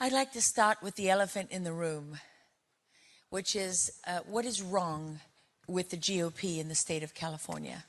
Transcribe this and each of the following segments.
I'd like to start with the elephant in the room, which is what is wrong with the GOP in the state of California?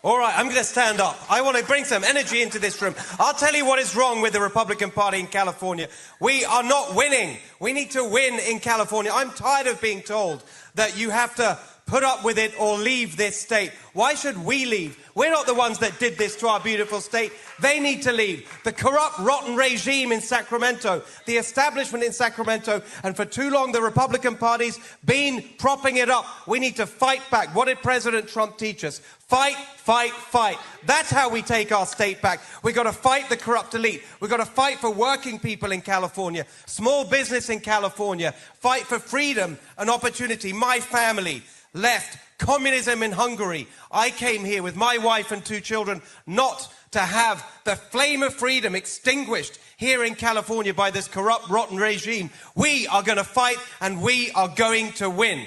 All right, I'm going to stand up. I want to bring some energy into this room. I'll tell you what is wrong with the Republican Party in California. We are not winning. We need to win in California. I'm tired of being told that you have to put up with it or leave this state. Why should we leave? We're not the ones that did this to our beautiful state. They need to leave. The corrupt, rotten regime in Sacramento, the establishment in Sacramento, and for too long the Republican Party's been propping it up. We need to fight back. What did President Trump teach us? Fight, fight, fight. That's how we take our state back. We've got to fight the corrupt elite. We've got to fight for working people in California, small business in California, fight for freedom and opportunity. My family left communism in Hungary. I came here with my wife and 2 children not to have the flame of freedom extinguished here in California by this corrupt, rotten regime. We are going to fight and we are going to win.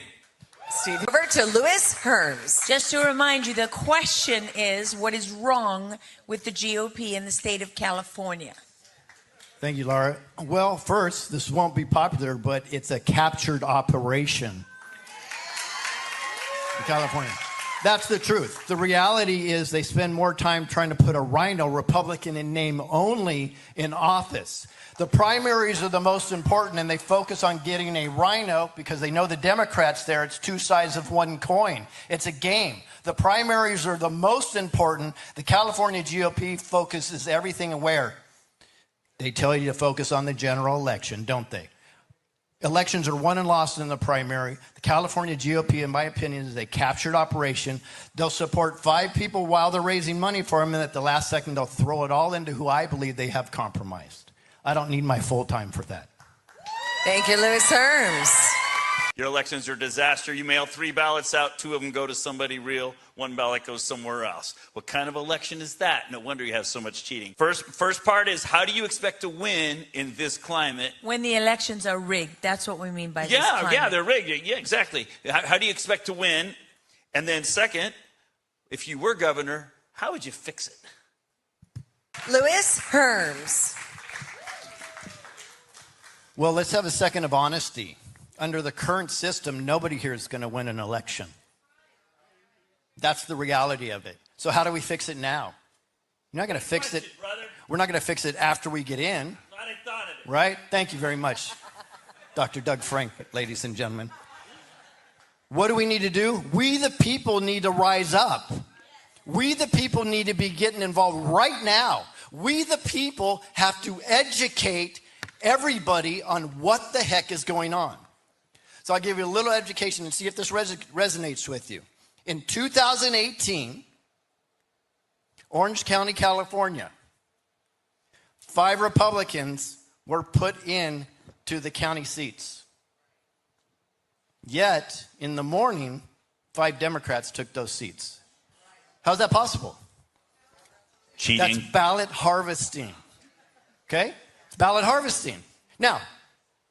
Steve, over to Louis Herms. Just to remind you, the question is, what is wrong with the GOP in the state of California? Thank you, Laura. Well, first, this won't be popular, but it's a captured operation in California. That's the truth. The reality is they spend more time trying to put a rhino, Republican in name only, in office. The primaries are the most important, and they focus on getting a rhino because they know the Democrats there, it's 2 sides of one coin. It's a game. The primaries are the most important. The California GOP focuses everything where? They tell you to focus on the general election, don't they? Elections are won and lost in the primary. The California GOP, in my opinion, is a captured operation. They'll support 5 people while they're raising money for them, and at the last second, they'll throw it all into who I believe they have compromised. I don't need my full time for that. Thank you, Louis Herms. Your elections are a disaster. You mail 3 ballots out, 2 of them go to somebody real, 1 ballot goes somewhere else. What kind of election is that? No wonder you have so much cheating. First part is, how do you expect to win in this climate? When the elections are rigged, that's what we mean by this climate. Yeah, they're rigged. Yeah, exactly. How do you expect to win? And then second, if you were governor, how would you fix it? Louis Herms. Well, let's have a second of honesty. Under the current system, nobody here is going to win an election. That's the reality of it. So how do we fix it now? You're not going to fix it. We're not going to fix it after we get in. Right? Thank you very much, Dr. Doug Frank, ladies and gentlemen. What do we need to do? We, the people, need to rise up. We, the people, need to be getting involved right now. We, the people, have to educate everybody on what the heck is going on. So I'll give you a little education and see if this resonates with you. In 2018, Orange County, California, 5 Republicans were put in to the county seats. Yet, in the morning, 5 Democrats took those seats. How's that possible? Cheating. That's ballot harvesting. Okay? It's ballot harvesting. Now,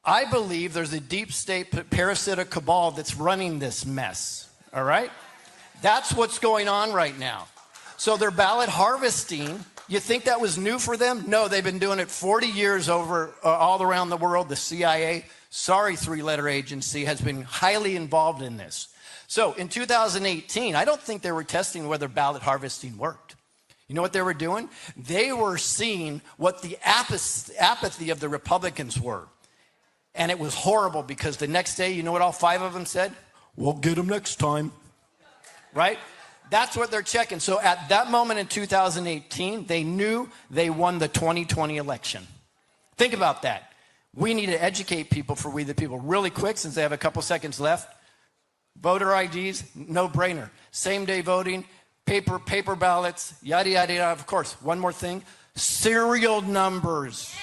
I believe there's a deep state parasitic cabal that's running this mess, all right? That's what's going on right now. So they're ballot harvesting. You think that was new for them? No, they've been doing it 40 years over all around the world. The CIA, sorry 3-letter agency, has been highly involved in this. So in 2018, I don't think they were testing whether ballot harvesting worked. You know what they were doing? They were seeing what the apathy of the Republicans were. And it was horrible because the next day, you know what all 5 of them said? We'll get them next time. Right? That's what they're checking. So at that moment in 2018, they knew they won the 2020 election. Think about that. We need to educate people for We the People really quick since they have a couple seconds left. Voter IDs, no brainer. Same day voting, paper ballots, yada, yada, yada. Of course, one more thing, serial numbers.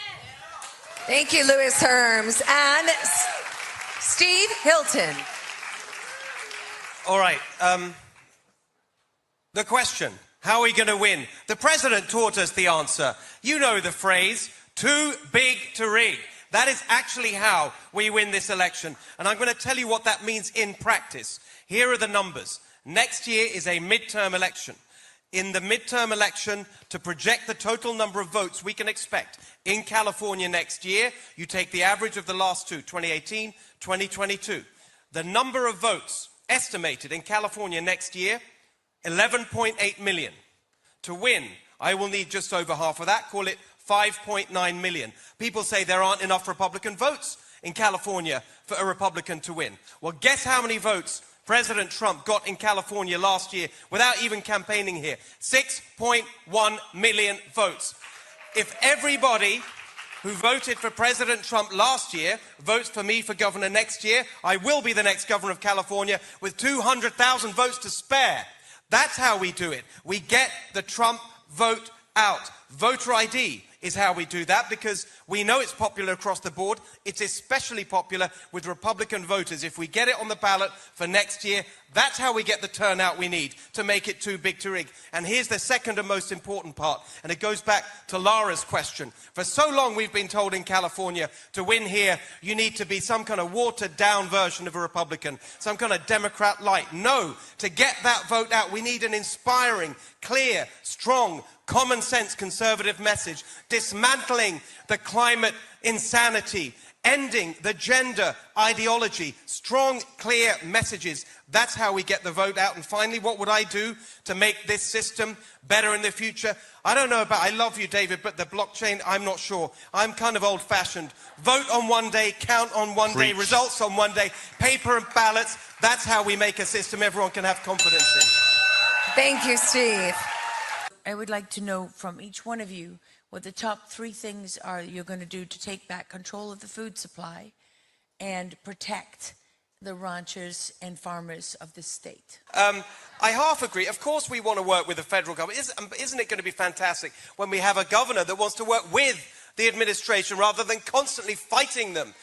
Thank you, Louis Herms. And Steve Hilton. All right. The question, how are we going to win? The president taught us the answer. You know the phrase, too big to rig. That is actually how we win this election. And I'm going to tell you what that means in practice. Here are the numbers. Next year is a midterm election. in the midterm election to project the total number of votes we can expect in California next year. You take the average of the last two, 2018, 2022. The number of votes estimated in California next year, 11.8 million. To win, I will need just over half of that, call it 5.9 million. People say there aren't enough Republican votes in California for a Republican to win. Well, guess how many votes President Trump got in California last year without even campaigning here? 6.1 million votes. If everybody who voted for President Trump last year votes for me for governor next year, I will be the next governor of California with 200,000 votes to spare. That's how we do it. We get the Trump vote out. Voter ID is how we do that, because we know it's popular across the board. It's especially popular with Republican voters. If we get it on the ballot for next year, that's how we get the turnout we need to make it too big to rig. And here's the second and most important part, and it goes back to Lara's question. For so long we've been told in California, to win here, you need to be some kind of watered down version of a Republican, some kind of Democrat light. No, to get that vote out, we need an inspiring, clear, strong, common sense conservative message, dismantling the climate insanity, ending the gender ideology, strong, clear messages. That's how we get the vote out. And finally, what would I do to make this system better in the future? I don't know about, I love you, David, but the blockchain, I'm not sure. I'm kind of old-fashioned. Vote on one day, count on one day, results on one day, paper and ballots. That's how we make a system everyone can have confidence in. Thank you, Steve. I would like to know from each one of you what the top 3 things are you're going to do to take back control of the food supply and protect the ranchers and farmers of this state. I half agree. Of course we want to work with the federal government. Isn't it going to be fantastic when we have a governor that wants to work with the administration rather than constantly fighting them?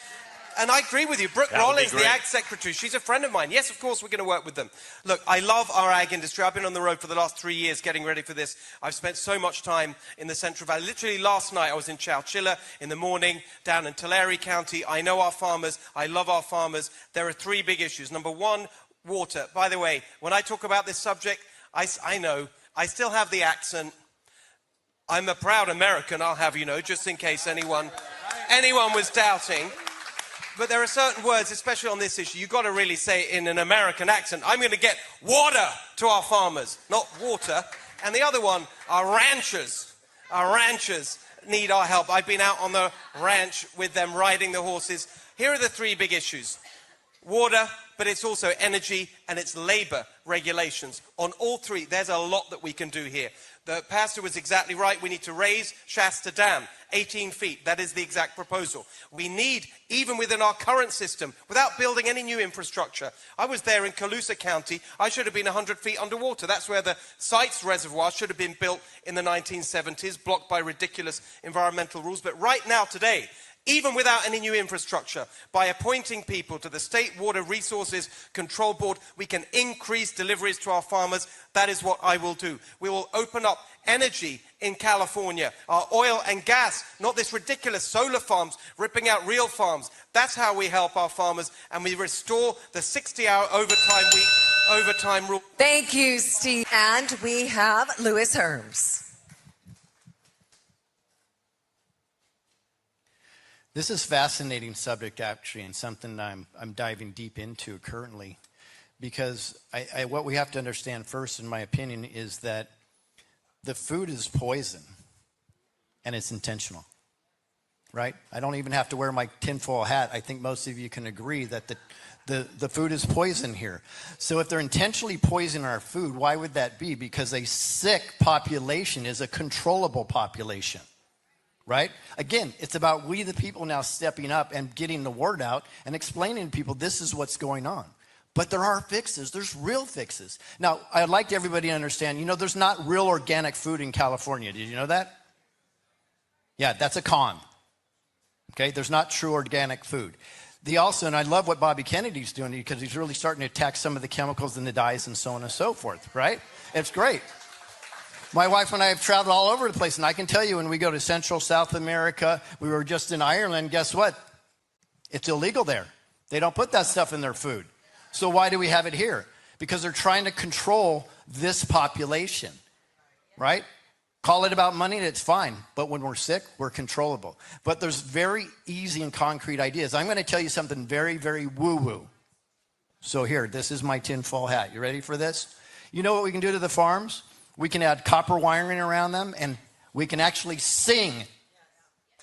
And I agree with you. Brooke Rollins, the Ag Secretary, she's a friend of mine. Yes, of course, we're going to work with them. Look, I love our ag industry. I've been on the road for the last 3 years getting ready for this. I've spent so much time in the Central Valley. Literally last night, I was in Chowchilla in the morning, down in Tulare County. I know our farmers. I love our farmers. There are 3 big issues. Number 1, water. By the way, when I talk about this subject, I know, I still have the accent. I'm a proud American, I'll have you know, just in case anyone was doubting. But there are certain words, especially on this issue, you've got to really say it in an American accent. I'm going to get water to our farmers, not water. And the other one, our ranchers. Our ranchers need our help. I've been out on the ranch with them, riding the horses. Here are the 3 big issues. Water, but it's also energy and it's labor regulations. On all 3, there's a lot that we can do here. The pastor was exactly right. We need to raise Shasta Dam 18 feet. That is the exact proposal. We need, even within our current system, without building any new infrastructure. I was there in Colusa County. I should have been 100 feet underwater. That's where the Sites Reservoir should have been built in the 1970s, blocked by ridiculous environmental rules. But right now, today, even without any new infrastructure, by appointing people to the State Water Resources Control Board, we can increase deliveries to our farmers. That is what I will do. We will open up energy in California, our oil and gas, not this ridiculous solar farms, ripping out real farms. That's how we help our farmers, and we restore the 60-hour overtime rule. Thank you, Steve. And we have Lewis Herms. This is a fascinating subject, actually, and something I'm diving deep into currently, because what we have to understand first, in my opinion, is that the food is poison, and it's intentional, right? I don't even have to wear my tinfoil hat. I think most of you can agree that the food is poison here. So if they're intentionally poisoning our food, why would that be? Because a sick population is a controllable population. Right? Again, it's about we the people now stepping up and getting the word out and explaining to people this is what's going on. But there are fixes. There's real fixes. Now, I'd like everybody to understand, there's not real organic food in California. Did you know that? Yeah, that's a con. Okay? There's not true organic food. And I love what Bobby Kennedy's doing, because he's really starting to attack some of the chemicals and the dyes and so on and so forth, right? It's great. My wife and I have traveled all over the place, and I can tell you when we go to Central, South America, we were just in Ireland, guess what? It's illegal there. They don't put that stuff in their food. So why do we have it here? Because they're trying to control this population. right? Call it about money, it's fine. But when we're sick, we're controllable. But there's very easy and concrete ideas. I'm going to tell you something very, very woo-woo. So here, this is my tinfoil hat. You ready for this? You know what we can do to the farms? We can add copper wiring around them, and we can actually sing.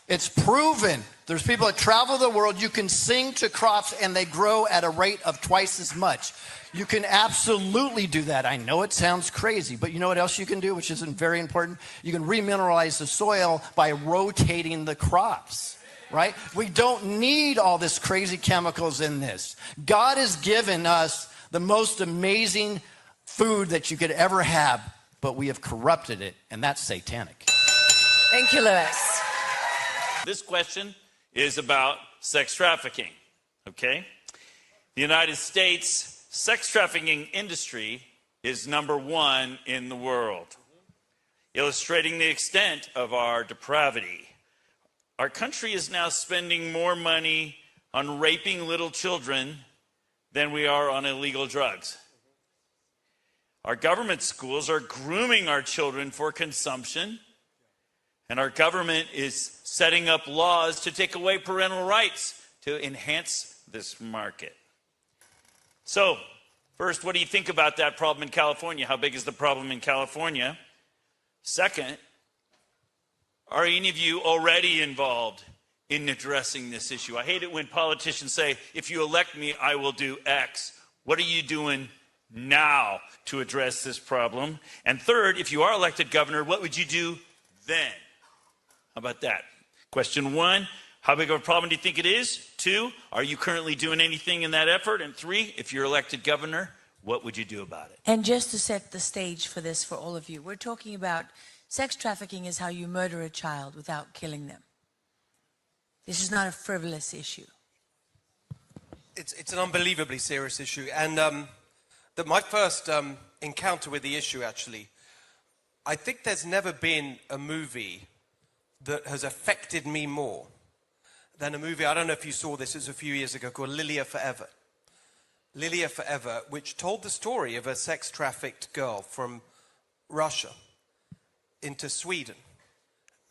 It's proven. There's people that travel the world. You can sing to crops, and they grow at a rate of twice as much. You can absolutely do that. I know it sounds crazy, but you know what else you can do, which isn't very important? You can remineralize the soil by rotating the crops, right? We don't need all this crazy chemicals in this. God has given us the most amazing food that you could ever have, but we have corrupted it, and that's satanic. Thank you, Louis. This question is about sex trafficking, okay? The United States sex trafficking industry is #1 in the world, illustrating the extent of our depravity. Our country is now spending more money on raping little children than we are on illegal drugs. Our government schools are grooming our children for consumption, and our government is setting up laws to take away parental rights to enhance this market. So, first, what do you think about that problem in California? How big is the problem in California? Second, are any of you already involved in addressing this issue? I hate it when politicians say, if you elect me, I will do X. What are you doing now to address this problem? And third, if you are elected governor, what would you do then? How about that? Question 1, how big of a problem do you think it is? 2, are you currently doing anything in that effort? And 3, if you're elected governor, what would you do about it? And just to set the stage for this for all of you, we're talking about sex trafficking is how you murder a child without killing them. This is not a frivolous issue. It's an unbelievably serious issue. And my first encounter with the issue, actually, I think there's never been a movie that has affected me more than a movie, I don't know if you saw this, it was a few years ago, called Lilia Forever. Lilia Forever, which told the story of a sex-trafficked girl from Russia into Sweden.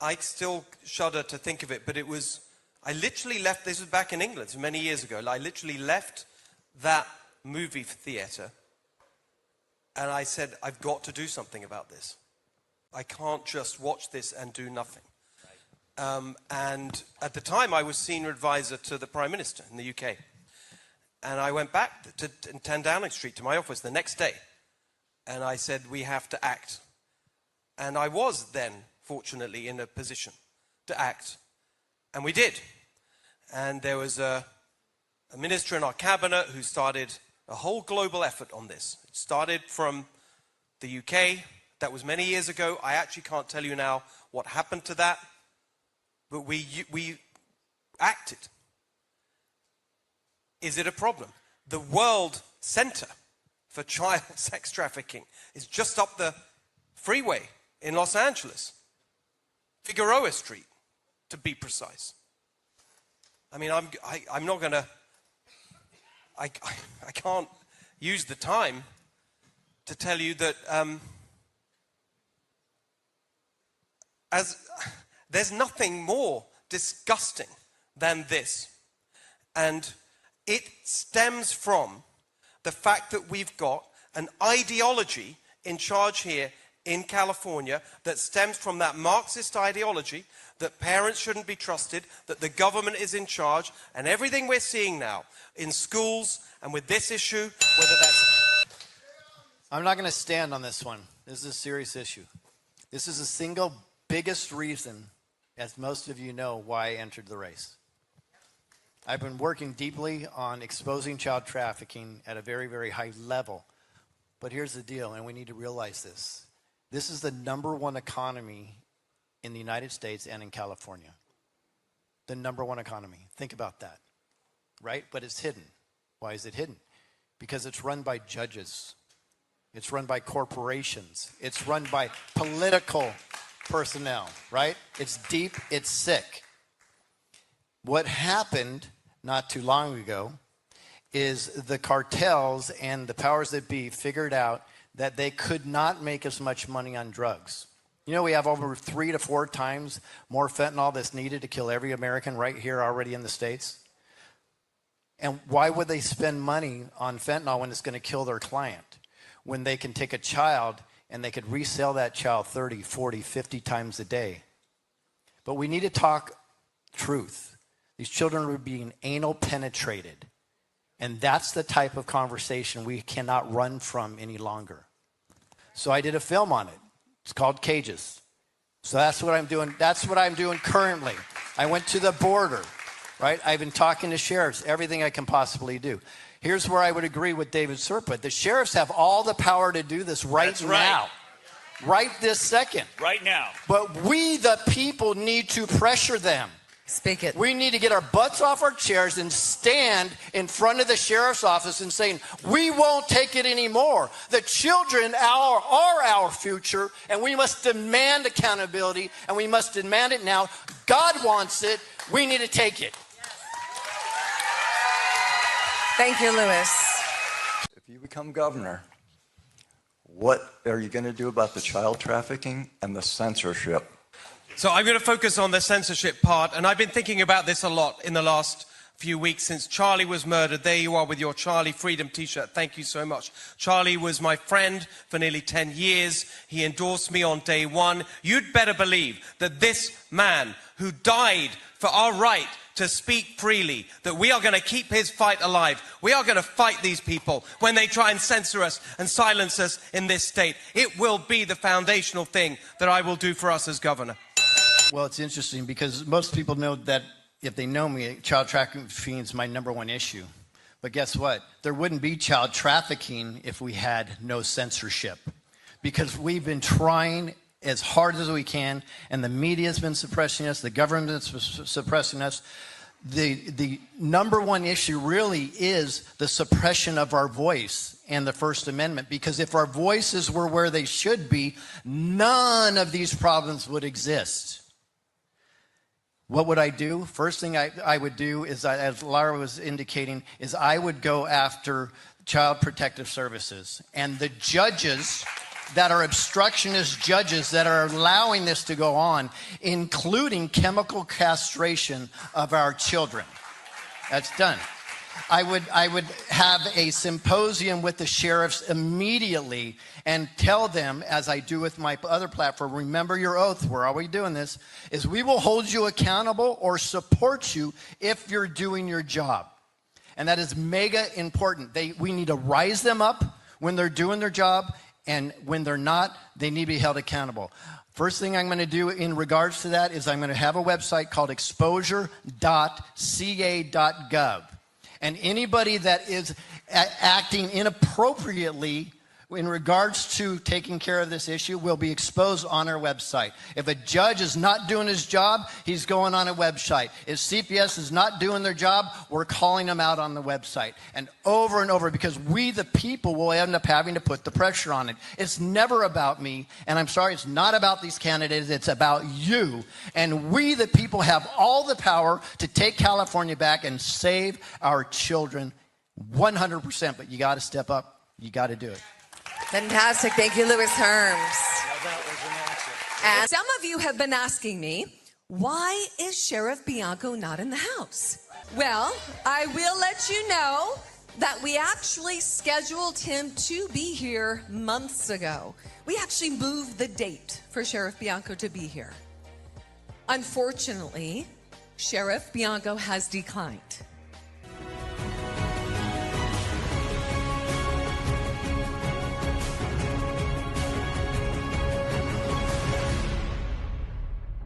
I still shudder to think of it, but it was, I literally left, this was back in England, many years ago, I literally left that movie theater and I said, I've got to do something about this. I can't just watch this and do nothing. And at the time, I was senior advisor to the Prime Minister in the UK. And I went back to 10 Downing Street to my office the next day. And I said, we have to act. And I was then, fortunately, in a position to act. And we did. And there was a minister in our cabinet who started a whole global effort on this. It started from the UK. That was many years ago. I actually can't tell you now what happened to that. But we acted. Is it a problem? The World Center for Child Sex Trafficking is just up the freeway in Los Angeles. Figueroa Street, to be precise. I mean, I'm not going to... I can't use the time to tell you that there's nothing more disgusting than this. And it stems from the fact that we've got an ideology in charge here in California that stems from that Marxist ideology that parents shouldn't be trusted, that the government is in charge, and everything we're seeing now in schools and with this issue, whether that's... I'm not going to stand on this one. This is a serious issue. This is the single biggest reason, as most of you know, why I entered the race. I've been working deeply on exposing child trafficking at a very, very high level. But here's the deal, and we need to realize this. This is the #1 economy in the United States and in California. The #1 economy. Think about that, right? But it's hidden. Why is it hidden? Because it's run by judges. It's run by corporations. It's run by political personnel, right? It's deep, it's sick. What happened not too long ago is the cartels and the powers that be figured out that they could not make as much money on drugs. You know, we have over 3 to 4 times more fentanyl that's needed to kill every American right here already in the States. And why would they spend money on fentanyl when it's going to kill their client? When they can take a child and they could resell that child 30, 40, 50 times a day. But we need to talk truth. These children are being anal penetrated. And that's the type of conversation we cannot run from any longer. So I did a film on it. It's called Cages. So that's what I'm doing. That's what I'm doing currently. I went to the border, right? I've been talking to sheriffs, everything I can possibly do. Here's where I would agree with David Serpa. The sheriffs have all the power to do this right now. Right this second. Right now. But we, the people, need to pressure them. Speak it. We need to get our butts off our chairs and stand in front of the sheriff's office and saying, we won't take it anymore. The children are our future, and we must demand accountability, and we must demand it now. God wants it. We need to take it. Thank you, Louis. If you become governor, what are you going to do about the child trafficking and the censorship? So I'm going to focus on the censorship part, and I've been thinking about this a lot in the last few weeks since Charlie was murdered. There you are with your Charlie Freedom t-shirt. Thank you so much. Charlie was my friend for nearly 10 years. He endorsed me on day one. You'd better believe that this man who died for our right to speak freely, that we are going to keep his fight alive. We are going to fight these people when they try and censor us and silence us in this state. It will be the foundational thing that I will do for us as governor. Well, it's interesting because most people know that if they know me, child trafficking is my #1 issue. But guess what? There wouldn't be child trafficking if we had no censorship. Because we've been trying as hard as we can, and the media's been suppressing us, the government's suppressing us. The #1 issue really is the suppression of our voice and the First Amendment. Because if our voices were where they should be, none of these problems would exist. What would I do? First thing I would do is, as Laura was indicating, is I would go after Child Protective Services and the judges that are obstructionist judges that are allowing this to go on, including chemical castration of our children. That's done. I would have a symposium with the sheriffs immediately and tell them, as I do with my other platform, remember your oath, we're always doing this, is we will hold you accountable or support you if you're doing your job. And that is mega important. We need to rise them up when they're doing their job, and when they're not, they need to be held accountable. First thing I'm going to do in regards to that is I'm going to have a website called exposure.ca.gov. And anybody that is acting inappropriately in regards to taking care of this issue will be exposed on our website. If a judge is not doing his job, he's going on a website. If CPS is not doing their job, we're calling them out on the website. And over, because we, the people, will end up having to put the pressure on it. It's never about me, and I'm sorry, it's not about these candidates, it's about you. And we, the people, have all the power to take California back and save our children 100%, but you got to step up. You got to do it. Fantastic. Thank you, Louis Herms. And some of you have been asking me, why is Sheriff Bianco not in the house? Well, I will let you know that we actually scheduled him to be here months ago. We actually moved the date for Sheriff Bianco to be here. Unfortunately, Sheriff Bianco has declined.